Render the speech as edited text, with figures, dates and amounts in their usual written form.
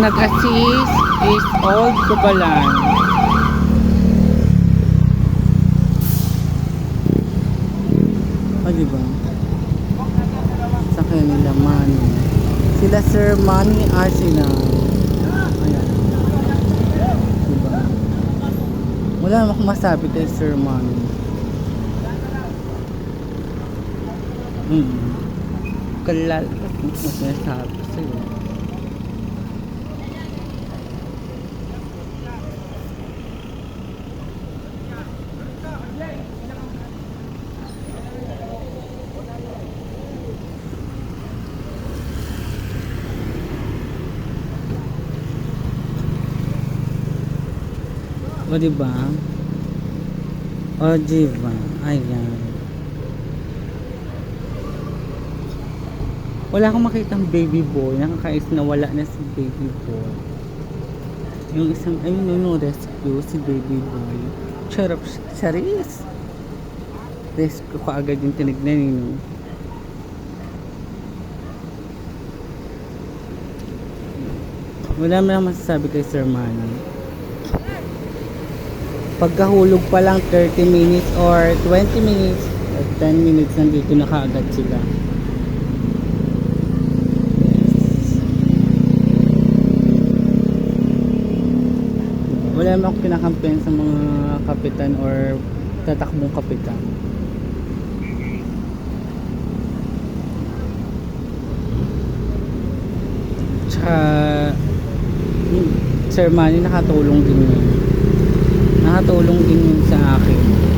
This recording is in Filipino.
nag-assist is Old Gubalan. O diba? Sa kanila Manny. Sila Sir Manny Arsenal. Ayan. Diba? Wala naman akong masabi kay Sir Manny. Kalal. Mas nasabi sa'yo. O diba? O diba? Ayan. Wala akong makitang baby boy. Nakakais na wala na si baby boy. Yung isang, ayun yung rescue si baby boy. Charap, charis. Rescue ko agad yung tinignan yun. Wala mo lang masasabi kay Sir Manny. Pagkahulog pa lang 30 minutes or 20 minutes or 10 minutes nandito na kaagad sila. Wala naman akong kinakampihan sa mga kapitan or tatakbong kapitan. Tsaka Sir Manny nakatulong din yun sa akin.